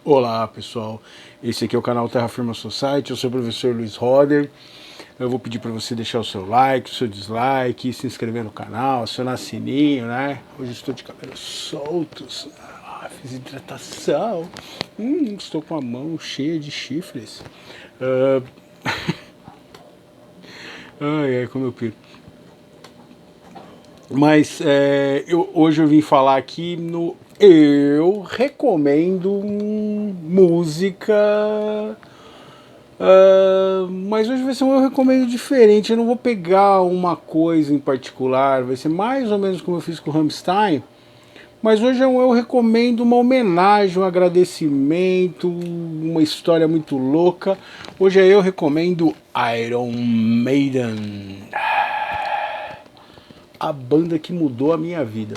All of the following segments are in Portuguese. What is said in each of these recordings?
Olá pessoal, esse aqui é o canal Terraforma Society, eu sou o professor Luiz Roder. Eu vou pedir para você deixar o seu like, o seu dislike, se inscrever no canal, acionar sininho, né? Hoje estou de cabelos soltos, fiz hidratação, estou com a mão cheia de chifres. Ai, como eu piro. Mas hoje eu vim falar aqui no Eu Recomendo Música. Mas hoje vai ser um Eu Recomendo diferente. Eu não vou pegar uma coisa em particular, vai ser mais ou menos como eu fiz com o Rammstein. Mas hoje é um Eu Recomendo, uma homenagem, um agradecimento, uma história muito louca. Hoje é Eu Recomendo Iron Maiden, a banda que mudou a minha vida.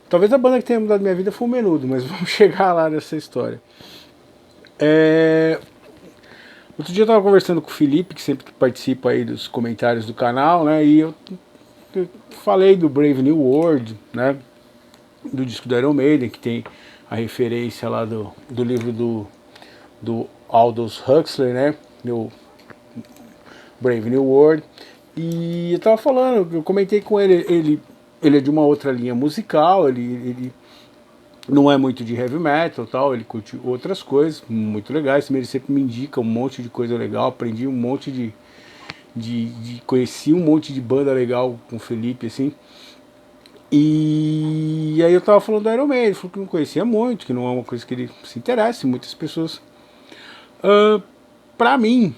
Talvez a banda que tenha mudado a minha vida foi o Menudo, mas vamos chegar lá nessa história. Outro dia eu estava conversando com o Felipe, que sempre participa aí dos comentários do canal, né? E eu falei do Brave New World, né? Do disco do Iron Maiden, que tem a referência lá do livro do Aldous Huxley, né? Do Brave New World. E eu tava falando, eu comentei com ele é de uma outra linha musical, ele não é muito de heavy metal, tal, ele curte outras coisas muito legais. Ele sempre me indica um monte de coisa legal, aprendi um monte conheci um monte de banda legal com o Felipe, assim. E aí eu tava falando do Iron Maiden, ele falou que não conhecia muito, que não é uma coisa que ele se interessa, muitas pessoas. Pra mim,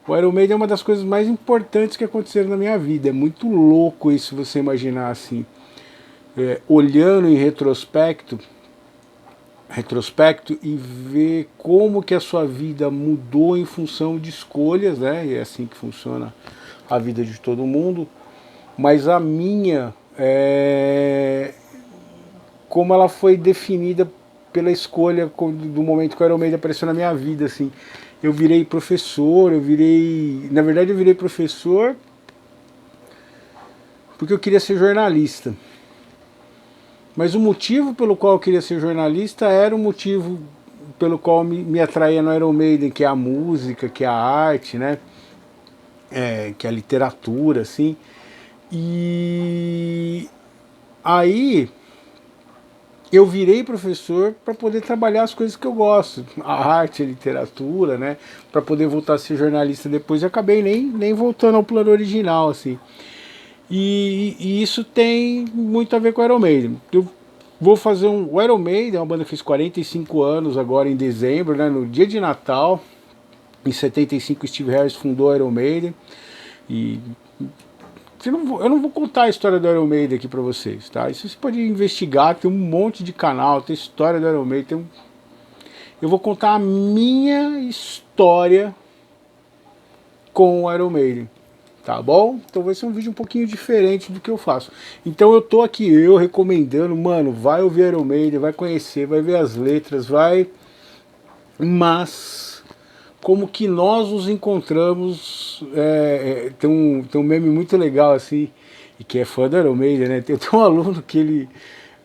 o Iron Maiden é uma das coisas mais importantes que aconteceram na minha vida. É muito louco isso, você imaginar assim. Olhando em retrospecto e ver como que a sua vida mudou em função de escolhas, né? E é assim que funciona a vida de todo mundo. Mas a minha, como ela foi definida pela escolha do momento que o Iron Maiden apareceu na minha vida, assim. Eu virei professor, na verdade eu virei professor porque eu queria ser jornalista. Mas o motivo pelo qual eu queria ser jornalista era o motivo pelo qual me atraía no Iron Maiden, que é a música, que é a arte, né? Que é a literatura, assim. E aí eu virei professor para poder trabalhar as coisas que eu gosto, a arte, a literatura, né? Para poder voltar a ser jornalista depois. Eu acabei nem voltando ao plano original, assim. E isso tem muito a ver com o Iron Maiden. Eu vou fazer o Iron Maiden é uma banda que fez 45 anos agora em dezembro, né? No dia de Natal. Em 75 Steve Harris fundou o Iron Maiden. E eu não vou contar a história do Iron Maiden aqui pra vocês, tá? Isso você pode investigar, tem um monte de canal, tem história do Iron Maiden. Eu vou contar a minha história com o Iron Maiden, tá bom? Então vai ser um vídeo um pouquinho diferente do que eu faço. Então eu tô aqui, eu recomendando, mano, vai ouvir Iron Maiden, vai conhecer, vai ver as letras, vai... Mas... como que nós nos encontramos, tem um meme muito legal assim, e que é fã do Iron Maiden, né? Tem um aluno que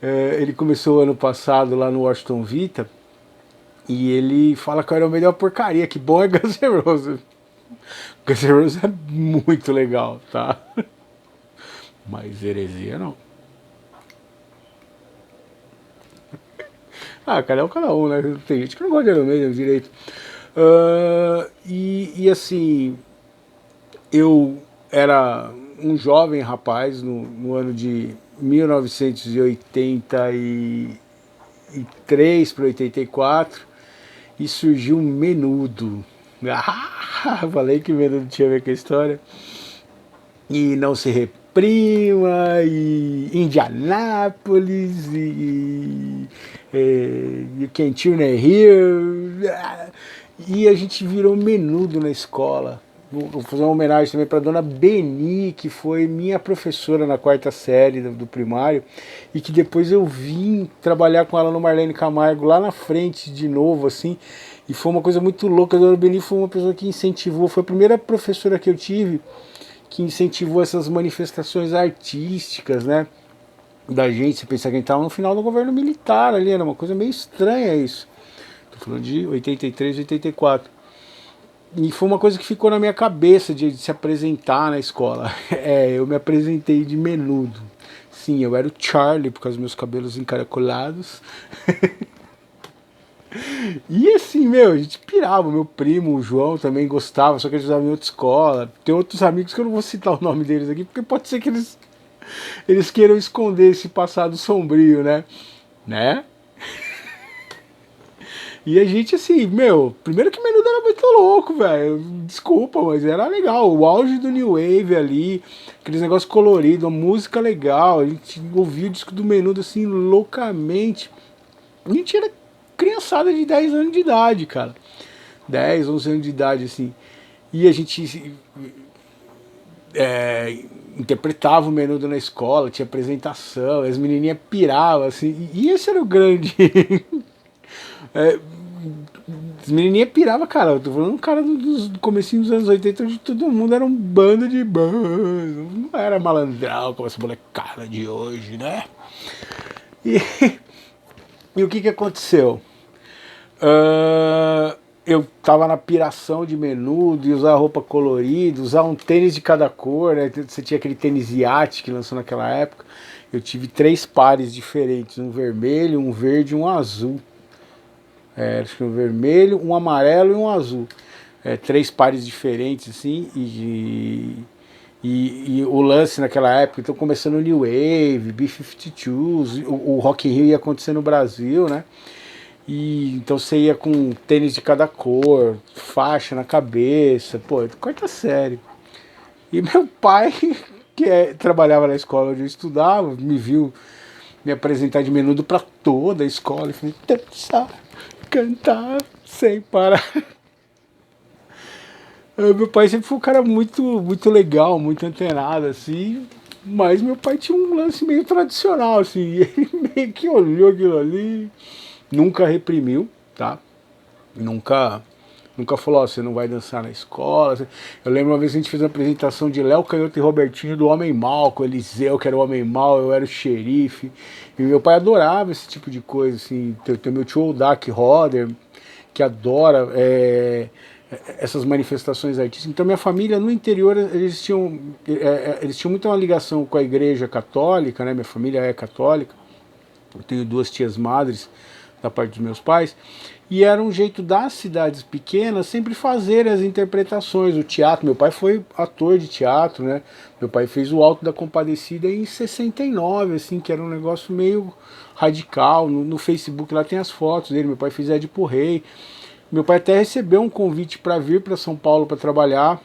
ele começou ano passado lá no Washington Vita, e ele fala que o Iron Maiden é uma porcaria, que bom é Guns N' Roses. Guns N' Roses é muito legal, tá? Mas heresia não. Cara, é o cada um, né? Tem gente que não gosta de Iron Maiden direito. E assim, eu era um jovem rapaz no ano de 1983 para 84 e surgiu um Menudo. Falei que Menudo tinha a ver com a história. E Não Se Reprima, e Indianápolis, You Can Tune Here. E a gente virou Menudo na escola. Vou fazer uma homenagem também para dona Beni, que foi minha professora na quarta série do primário, e que depois eu vim trabalhar com ela no Marlene Camargo lá na frente de novo, assim, e foi uma coisa muito louca. A dona Beni foi uma pessoa que incentivou, foi a primeira professora que eu tive que incentivou essas manifestações artísticas, né? da gente, você pensar que a gente estava no final do governo militar ali, era uma coisa meio estranha isso. Tô falando de 83, 84. E foi uma coisa que ficou na minha cabeça de se apresentar na escola. Eu me apresentei de menudo. Sim, eu era o Charlie por causa dos meus cabelos encaracolados. E assim, meu, a gente pirava. Meu primo, o João, também gostava, só que eles usavam em outra escola. Tem outros amigos que eu não vou citar o nome deles aqui, porque pode ser que eles queiram esconder esse passado sombrio, né? E a gente, assim, meu, primeiro que Menudo era muito louco, velho. Desculpa, mas era legal. O auge do New Wave ali, aqueles negócios coloridos, uma música legal. A gente ouvia o disco do Menudo, assim, loucamente. A gente era criançada de 10 anos de idade, cara. 10, 11 anos de idade, assim. E a gente interpretava o Menudo na escola, tinha apresentação, as menininhas piravam, assim. E esse era o grande. As menininhas piravam, cara. Eu tô falando um cara do comecinho dos anos 80, onde todo mundo era um bando de bando. Não era malandrão como essa molecada de hoje, né? E, e o que que aconteceu? Eu tava na piração de Menudo, e usar roupa colorida, usar um tênis de cada cor, né? Você tinha aquele tênis Yacht que lançou naquela época. Eu tive 3 pares diferentes, um vermelho, um verde e um azul. Acho que um vermelho, um amarelo e um azul. 3 pares diferentes, assim, e o lance naquela época, então começando o New Wave, B-52s, o Rock in Rio ia acontecer no Brasil, né? E então você ia com tênis de cada cor, faixa na cabeça, pô, quarta série. E meu pai, que trabalhava na escola onde eu estudava, me viu me apresentar de Menudo para toda a escola e falei, dançar, cantar sem parar. Meu pai sempre foi um cara muito, muito legal, muito antenado, assim, mas meu pai tinha um lance meio tradicional, assim, e ele meio que olhou aquilo ali, nunca reprimiu, tá? Nunca falou, ó, você não vai dançar na escola. Eu lembro uma vez que a gente fez uma apresentação de Léo Canhoto e Robertinho do Homem Mal, com o Eliseu, que era o Homem Mal, eu era o xerife. E meu pai adorava esse tipo de coisa, assim. Tem meu tio Odak Roder, que adora essas manifestações artísticas. Então minha família no interior, eles tinham muita uma ligação com a igreja católica, né? Minha família é católica. Eu tenho 2 tias madres da parte dos meus pais, e era um jeito das cidades pequenas sempre fazer as interpretações, o teatro. Meu pai foi ator de teatro, né? Meu pai fez o Alto da Compadecida em 69, assim, que era um negócio meio radical. No Facebook lá tem as fotos dele. Meu pai fez Édipo Rei. Meu pai até recebeu um convite para vir para São Paulo para trabalhar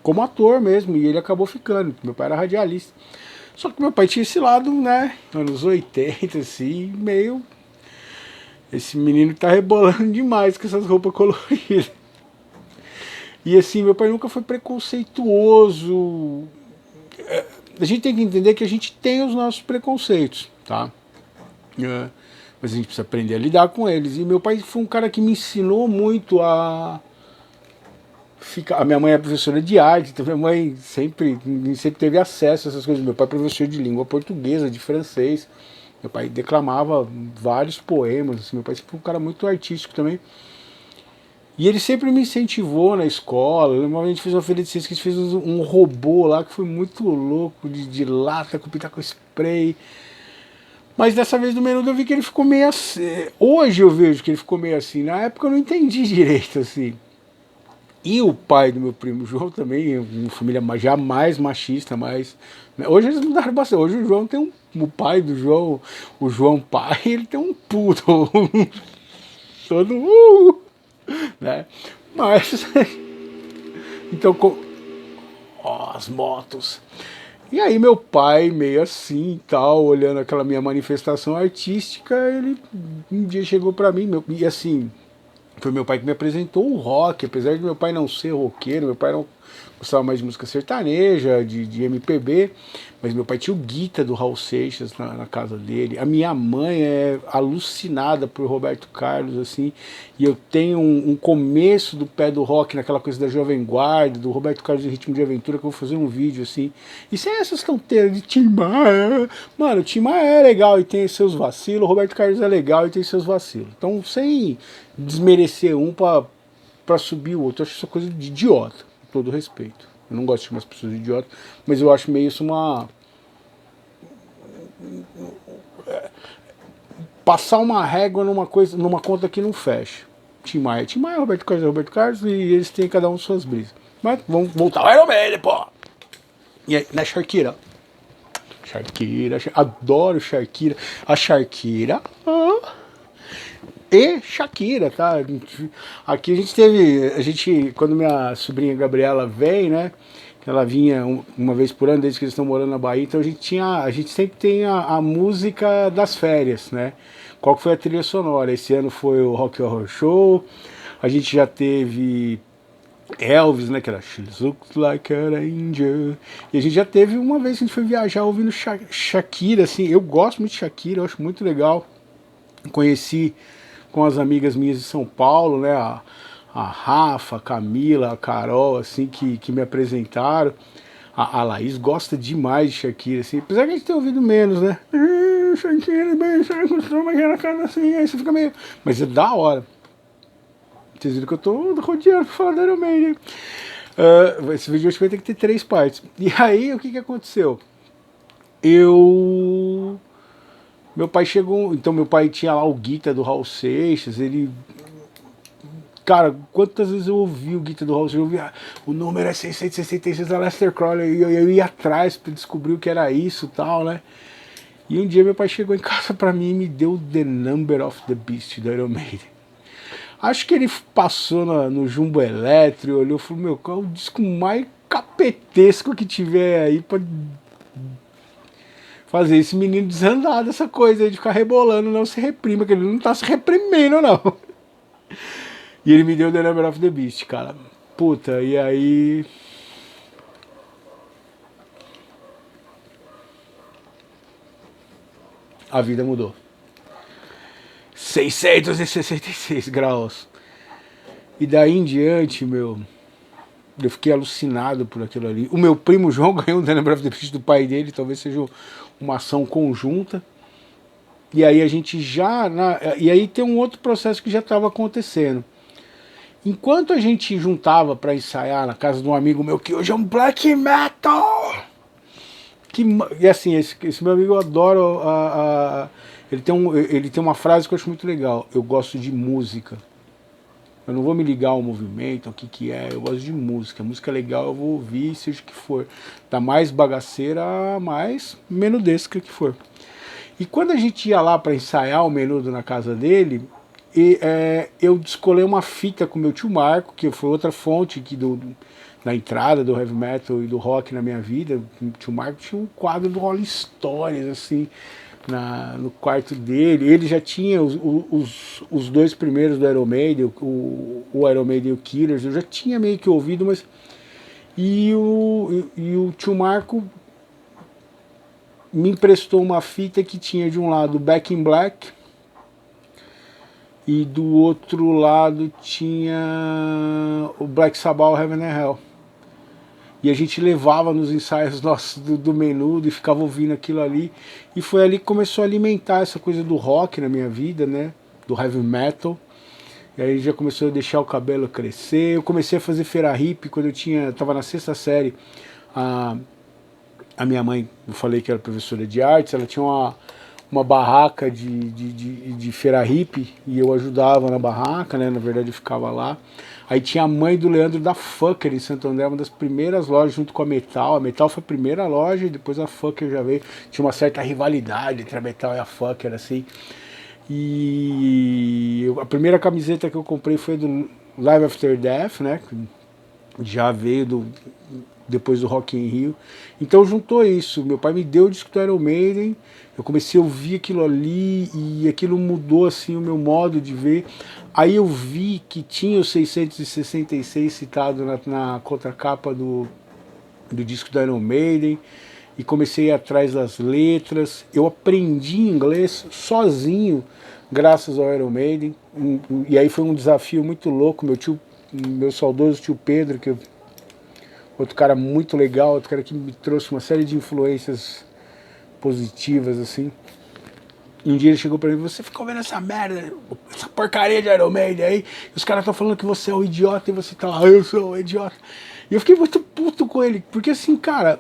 como ator mesmo, e ele acabou ficando. Meu pai era radialista. Só que meu pai tinha esse lado, né, anos 80, assim, meio... Esse menino tá rebolando demais com essas roupas coloridas. E assim, meu pai nunca foi preconceituoso. A gente tem que entender que a gente tem os nossos preconceitos, tá? Mas a gente precisa aprender a lidar com eles. E meu pai foi um cara que me ensinou muito a... A minha mãe é professora de arte, então minha mãe sempre teve acesso a essas coisas. Meu pai é professor de língua portuguesa, de francês. Meu pai declamava vários poemas. Assim, meu pai foi um cara muito artístico também. E ele sempre me incentivou na escola. Uma vez a gente fez uma feira de ciência que a gente fez um robô lá que foi muito louco, de lata, com pitaco spray. Mas dessa vez no Menudo eu vi que ele ficou meio assim. Hoje eu vejo que ele ficou meio assim. Na época eu não entendi direito, assim. E o pai do meu primo João também, uma família já mais machista, mais... Hoje eles mudaram bastante. Hoje o João tem o pai do João, o João pai, ele tem um poodle. Todo... né? Mas... então, as motos. E aí meu pai, meio assim, tal, olhando aquela minha manifestação artística, ele um dia chegou pra mim, e assim... Foi meu pai que me apresentou o rock, apesar de meu pai não ser roqueiro, meu pai não gostava mais de música sertaneja, de MPB. Mas meu pai tinha o Guita do Raul Seixas na casa dele. A minha mãe é alucinada por Roberto Carlos, assim. E eu tenho um começo do pé do rock, naquela coisa da Jovem Guarda, do Roberto Carlos em Ritmo de Aventura, que eu vou fazer um vídeo, assim. E sem essas tonteiras de Tim Maia. Mano, o Tim Maia é legal e tem seus vacilos, o Roberto Carlos é legal e tem seus vacilos. Então, sem desmerecer um pra subir o outro, eu acho isso coisa de idiota, com todo respeito. Eu não gosto de chamar as pessoas de idiota, mas eu acho meio isso uma... Passar uma régua numa coisa, numa conta que não fecha. Tim Maia, Roberto Carlos, Roberto Carlos, e eles têm cada um suas brisas. Mas vamos voltar ao Iron Maiden, pô! E aí, na Shakira. Adoro Shakira. A Shakira... e Shakira, tá? Aqui a gente, quando minha sobrinha Gabriela vem, né, ela vinha uma vez por ano, desde que eles estão morando na Bahia, então a gente sempre tem a música das férias, né? Qual que foi a trilha sonora? Esse ano foi o Rock Horror Show, a gente já teve Elvis, né, que era She Looks Like an Angel, e a gente já teve uma vez que a gente foi viajar ouvindo Shakira, assim, eu gosto muito de Shakira, eu acho muito legal, conheci com as amigas minhas de São Paulo, né, a Rafa, a Camila, a Carol, assim, que me apresentaram. A Laís gosta demais de Shakira, assim, apesar que a gente tem ouvido menos, né? Shakira, bem, você acostuma aquela casa assim, aí você fica meio... Mas é da hora. Vocês viram que eu tô rodeando pra falar da Iron Maiden. Esse vídeo acho que vai ter que ter 3 partes. E aí, o que aconteceu? Meu pai chegou, então meu pai tinha lá o Guita do Raul Seixas, ele... Cara, quantas vezes eu ouvi o Guita do Raul Seixas, eu ouvi, o número é 666 da Lester Crowley, e eu ia atrás pra descobrir o que era isso e tal, né? E um dia meu pai chegou em casa pra mim e me deu The Number of the Beast do Iron Maiden. Acho que ele passou no Jumbo Elétrico, olhou e falou, meu, qual é o disco mais capetesco que tiver aí pra fazer esse menino desandar dessa coisa aí de ficar rebolando, não se reprima, que ele não tá se reprimindo, não. E ele me deu The Number of the Beast, cara. Puta, e aí... a vida mudou. 666 graus. E daí em diante, meu... eu fiquei alucinado por aquilo ali. O meu primo João ganhou o The Number of the Beast do pai dele, talvez seja uma ação conjunta. E aí a gente já... e aí tem um outro processo que já estava acontecendo. Enquanto a gente juntava para ensaiar na casa de um amigo meu, que hoje é um black metal, e assim, esse meu amigo eu adoro, ele tem uma frase que eu acho muito legal, eu gosto de música, eu não vou me ligar ao movimento, ao que é, eu gosto de música, música é legal, eu vou ouvir, seja o que for, da mais bagaceira a mais menudesca que for. E quando a gente ia lá para ensaiar o Menudo na casa dele, eu descolei uma fita com meu tio Marco, que foi outra fonte da entrada do heavy metal e do rock na minha vida. O tio Marco tinha um quadro do Rolling Stones, assim, no quarto dele. Ele já tinha os 2 primeiros do Iron Maiden, o Iron Maiden e o Killers, eu já tinha meio que ouvido, mas... E o tio Marco me emprestou uma fita que tinha de um lado Back in Black, e do outro lado tinha o Black Sabbath, Heaven and Hell. E a gente levava nos ensaios nossos do Menudo e ficava ouvindo aquilo ali. E foi ali que começou a alimentar essa coisa do rock na minha vida, né? Do heavy metal. E aí já começou a deixar o cabelo crescer. Eu comecei a fazer feira hippie quando eu tava na 6ª série. A minha mãe, eu falei que era professora de artes, ela tinha uma barraca de feira hippie, e eu ajudava na barraca, né, na verdade eu ficava lá. Aí tinha a mãe do Leandro da Fucker em Santo André, uma das primeiras lojas junto com a Metal foi a primeira loja, e depois a Fucker já veio, tinha uma certa rivalidade entre a Metal e a Fucker, assim. E a primeira camiseta que eu comprei foi do Live After Death, né, já veio depois do Rock in Rio. Então juntou isso, meu pai me deu o disco do Iron Maiden, eu comecei a ouvir aquilo ali e aquilo mudou assim o meu modo de ver. Aí eu vi que tinha o 666 citado na contracapa do disco do Iron Maiden. e comecei a ir atrás das letras. Eu aprendi inglês sozinho, graças ao Iron Maiden, e aí foi um desafio muito louco. Meu saudoso tio Pedro, outro cara muito legal, outro cara que me trouxe uma série de influências positivas, assim. E um dia ele chegou pra mim: você ficou vendo essa merda, essa porcaria de Iron Maiden aí, e os caras estão falando que você é um idiota e você tá lá, eu sou um idiota. E eu fiquei muito puto com ele, porque assim, cara,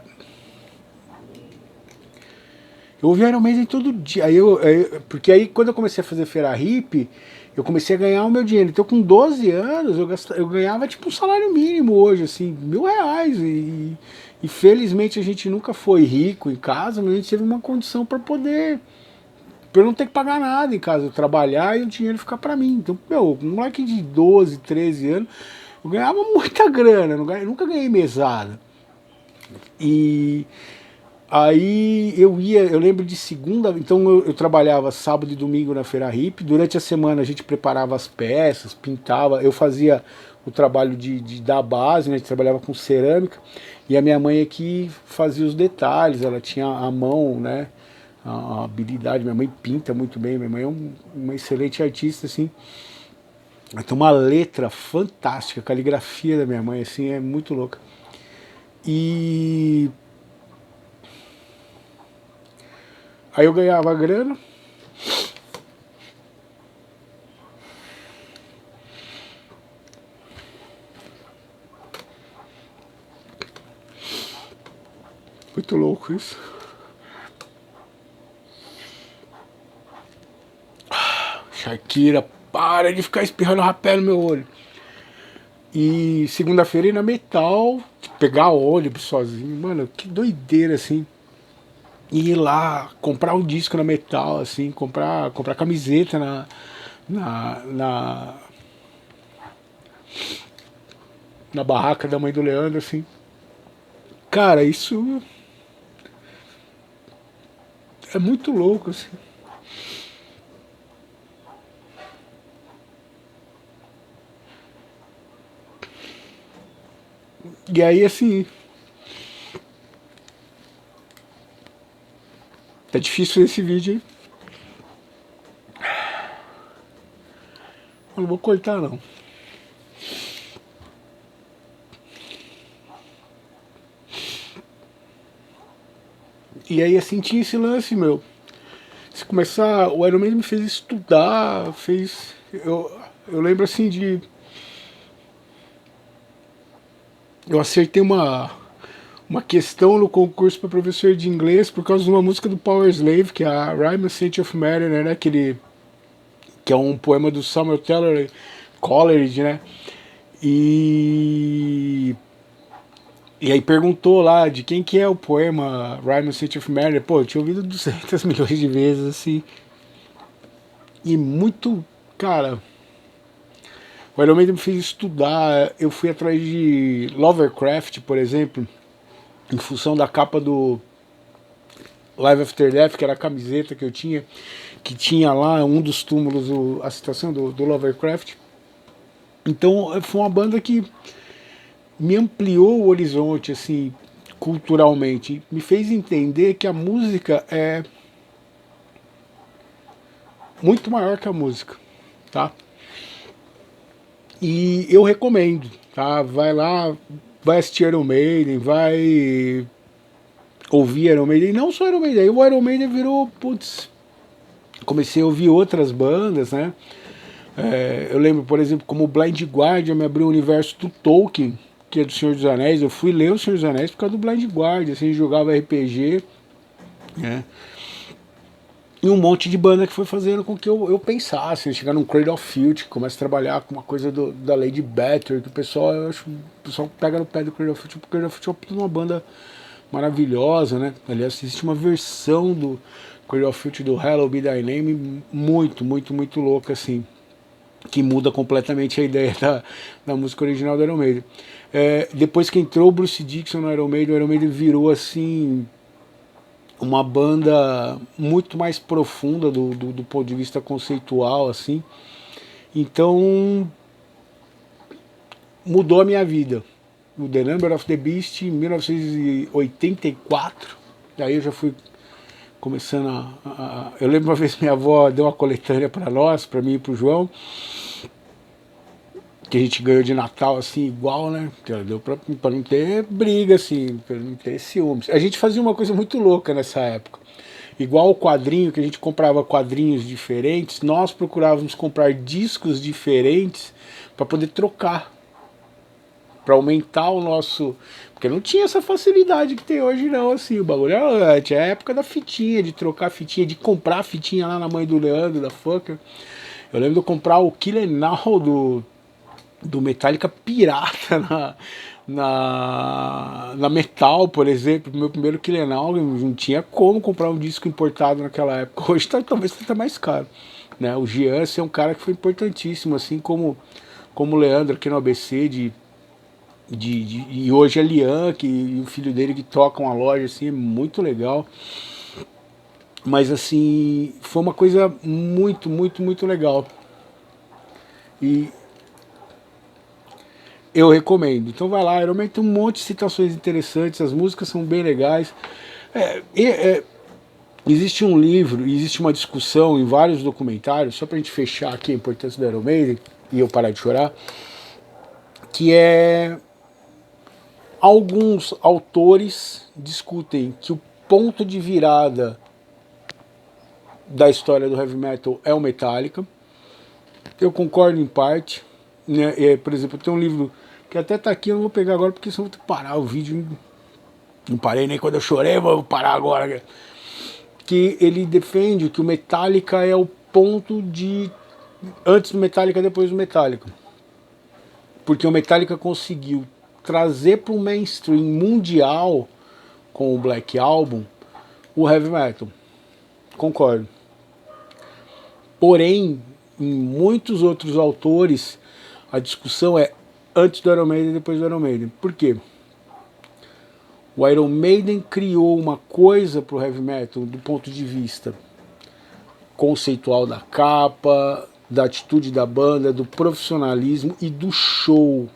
eu ouvi Iron Maiden todo dia. Porque aí quando eu comecei a fazer feira hippie, eu comecei a ganhar o meu dinheiro. Então com 12 anos eu ganhava tipo um salário mínimo hoje, assim, R$ 1.000. E felizmente a gente nunca foi rico em casa, mas a gente teve uma condição para poder, pra eu não ter que pagar nada em casa, eu trabalhar e o dinheiro ficar pra mim. Então, meu, um moleque de 12, 13 anos, eu ganhava muita grana, nunca ganhei mesada. E aí eu lembro de segunda, então eu trabalhava sábado e domingo na Feira Hippie, durante a semana a gente preparava as peças, pintava, eu fazia o trabalho de dar base, né, a gente trabalhava com cerâmica, e a minha mãe aqui fazia os detalhes, ela tinha a mão, né, a habilidade, minha mãe pinta muito bem, minha mãe é uma excelente artista, assim, ela tem uma letra fantástica, a caligrafia da minha mãe, assim, é muito louca. E aí eu ganhava grana, muito louco isso. Shakira, para de ficar espirrando rapé no meu olho. E segunda-feira ir na Metal, pegar ônibus sozinho, mano, que doideira, assim. E ir lá, comprar um disco na Metal, assim, comprar camiseta na, na, na barraca da mãe do Leandro, assim. Cara, isso é muito louco, assim. E aí, assim, tá difícil fazer esse vídeo, hein? Eu não vou cortar, não. E aí, assim, tinha esse lance, meu. Se começar, o Iron Man me fez estudar, fez... Eu lembro, assim, eu acertei uma questão no concurso para professor de inglês por causa de uma música do Power Slave, que é a Rhyme and City of Matter, né? Que é um poema do Samuel Taylor Coleridge, né? E aí perguntou lá de quem que é o poema Rhyme and City of Matter. Pô, eu tinha ouvido 200 milhões de vezes, assim. E muito, cara, o Iron Maiden me fez estudar. Eu fui atrás de Lovecraft, por exemplo, em função da capa do Live After Death, que era a camiseta que tinha lá um dos túmulos, a citação do Lovecraft. Então foi uma banda que me ampliou o horizonte, assim, culturalmente, me fez entender que a música é muito maior que a música, tá? E eu recomendo, tá? Vai lá, vai assistir Iron Maiden, vai ouvir Iron Maiden, e não só Iron Maiden, aí o Iron Maiden virou, putz, comecei a ouvir outras bandas, né? Eu lembro, por exemplo, como o Blind Guardian me abriu o universo do Tolkien, que é do Senhor dos Anéis. Eu fui ler o Senhor dos Anéis por causa do Blind Guardian, assim, jogava RPG, né? E um monte de banda que foi fazendo com que eu pensasse, chegar num Cradle of Filth, que começa a trabalhar com uma coisa da Lady Bathory, que o pessoal, eu acho, o pessoal pega no pé do Cradle of Filth, porque o Cradle of Filth é uma banda maravilhosa, né? Aliás, existe uma versão do Cradle of Filth do Hallowed Be Thy Name muito, muito, muito louca, assim, que muda completamente a ideia da música original do Iron Maiden. Depois que entrou o Bruce Dickinson no Iron Maiden, o Iron Maiden virou, assim, uma banda muito mais profunda do ponto de vista conceitual, assim. Então, mudou a minha vida. O The Number of the Beast, em 1984, Daí eu já fui começando eu lembro uma vez que minha avó deu uma coletânea para nós, para mim e pro João, que a gente ganhou de Natal, assim, igual, né? Que ela deu pra não ter briga, assim, pra não ter ciúmes. A gente fazia uma coisa muito louca nessa época. Igual o quadrinho, que a gente comprava quadrinhos diferentes, nós procurávamos comprar discos diferentes para poder trocar, para aumentar o nosso... Porque não tinha essa facilidade que tem hoje não, assim, o bagulho era antes, é a época da fitinha, de trocar fitinha, de comprar fitinha lá na mãe do Leandro, da Fucker. Eu lembro de eu comprar o Killenal do Metallica pirata na Metal, por exemplo. Meu primeiro Killenal, não tinha como comprar um disco importado naquela época. Hoje talvez esteja mais caro, né? O Jean é um cara que foi importantíssimo, assim como o Leandro aqui no ABC, e hoje é Lian, e o filho dele que toca uma loja, assim, é muito legal. Mas assim, foi uma coisa muito, muito, muito legal. E eu recomendo. Então vai lá, Iron Man tem um monte de citações interessantes, as músicas são bem legais. Existe um livro, existe uma discussão em vários documentários, só pra gente fechar aqui a importância do Iron Maiden e eu parar de chorar, que é... Alguns autores discutem que o ponto de virada da história do heavy metal é o Metallica. Eu concordo em parte, né? Por exemplo, tem um livro que até tá aqui, eu não vou pegar agora porque senão eu vou ter que parar o vídeo. Não parei nem quando eu chorei, vou parar agora. Que ele defende que o Metallica é o ponto de... Antes do Metallica, depois do Metallica. Porque o Metallica conseguiu trazer para o mainstream mundial, com o Black Album, o heavy metal. Concordo. Porém, em muitos outros autores, a discussão é antes do Iron Maiden e depois do Iron Maiden. Por quê? O Iron Maiden criou uma coisa para o heavy metal do ponto de vista conceitual da capa, da atitude da banda, do profissionalismo e do show,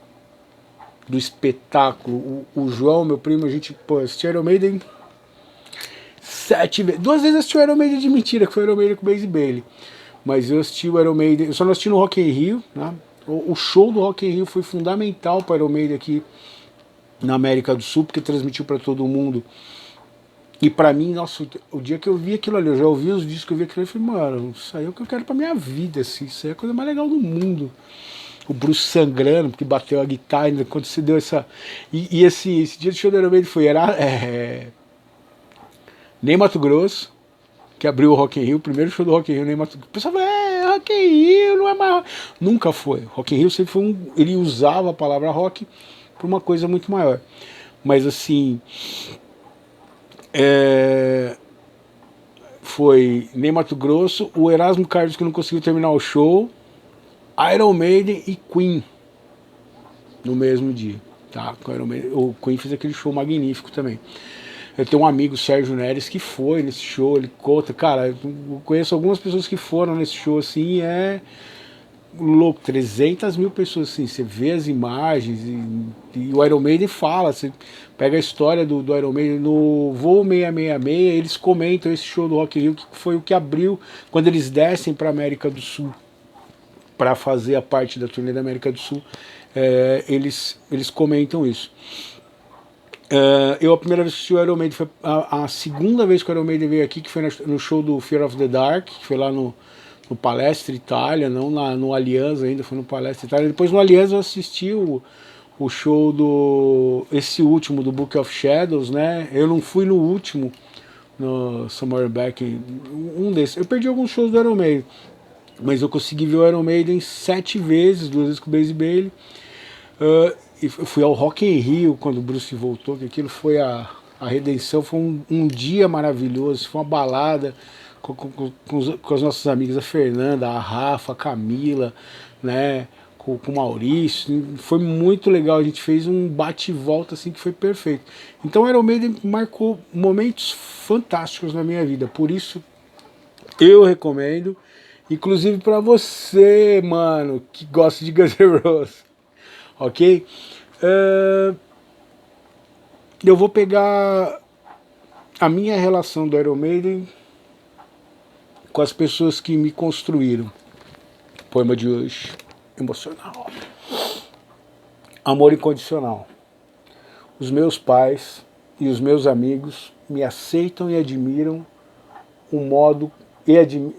do espetáculo. O João, meu primo, a gente assistiu Iron Maiden 7 vezes. 2 vezes assisti o Iron Maiden de mentira, que foi o Iron Maiden com o Basie Bailey. Mas eu assisti o Iron Maiden, eu só não assisti no Rock in Rio, né? O show do Rock in Rio foi fundamental para o Iron Maiden aqui na América do Sul, porque transmitiu para todo mundo. E pra mim, nossa, o dia que eu vi aquilo ali, eu já ouvi os discos que eu vi aquilo ali, eu falei, mano, isso aí é o que eu quero pra minha vida, assim, isso aí é a coisa mais legal do mundo. O Bruce sangrando, porque bateu a guitarra, quando você deu essa... E esse dia do show do Iron Maiden foi, Ney Matogrosso, que abriu o Rock in Rio, o primeiro show do Rock in Rio, Ney Matogrosso. O pessoal fala, Rock in Rio não é mais... Nunca foi. Rock in Rio sempre foi ele usava a palavra rock pra uma coisa muito maior. Mas assim... Foi Ney Matogrosso, o Erasmo Carlos que não conseguiu terminar o show, Iron Maiden e Queen no mesmo dia, tá? O Queen fez aquele show magnífico também. Eu tenho um amigo, Sérgio Neres, que foi nesse show, ele conta, cara, eu conheço algumas pessoas que foram nesse show, assim, louco, 300 mil pessoas, assim, você vê as imagens, e o Iron Maiden fala, você pega a história do Iron Maiden no Voo 666, eles comentam esse show do Rock in Rio, que foi o que abriu, quando eles descem para América do Sul, para fazer a parte da turnê da América do Sul, eles comentam isso. Eu a primeira vez que assisti o Iron Maiden foi a segunda vez que o Iron Maiden veio aqui, que foi no show do Fear of the Dark, que foi lá no Palestra Itália, não no Allianz ainda, foi no Palestra Itália. Depois no Allianz eu assisti o show esse último, do Book of Shadows, né? Eu não fui no último, no Somewhere Back, um desses. Eu perdi alguns shows do Iron Maiden, mas eu consegui ver o Iron Maiden 7 vezes, 2 vezes com o Basie Bailey. E fui ao Rock in Rio quando o Bruce voltou, que aquilo foi a redenção, foi um dia maravilhoso, foi uma balada com as nossas amigas, a Fernanda, a Rafa, a Camila, né, com o Maurício, foi muito legal, a gente fez um bate e volta assim que foi perfeito. Então o Iron Maiden marcou momentos fantásticos na minha vida, por isso eu recomendo, inclusive para você, mano, que gosta de Guns N' Roses, ok? Eu vou pegar a minha relação do Iron Maiden com as pessoas que me construíram. Poema de hoje, emocional. Amor incondicional. Os meus pais e os meus amigos me aceitam e admiram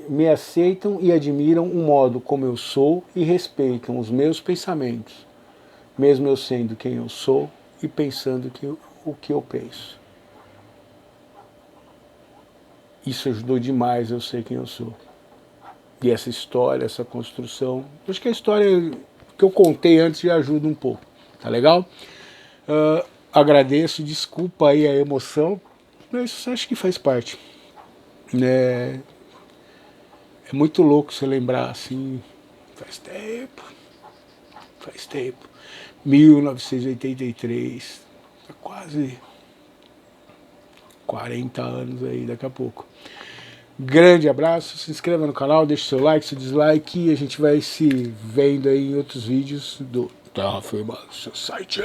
me aceitam e admiram o modo como eu sou e respeitam os meus pensamentos, mesmo eu sendo quem eu sou e pensando o que eu penso. Isso ajudou demais eu ser quem eu sou. E essa história, essa construção, acho que a história que eu contei antes já ajuda um pouco, tá legal? Agradeço, desculpa aí a emoção, mas acho que faz parte. É muito louco você lembrar assim, faz tempo, 1983, quase 40 anos aí daqui a pouco. Grande abraço, se inscreva no canal, deixe seu like, seu dislike e a gente vai se vendo aí em outros vídeos do Terraformado Society.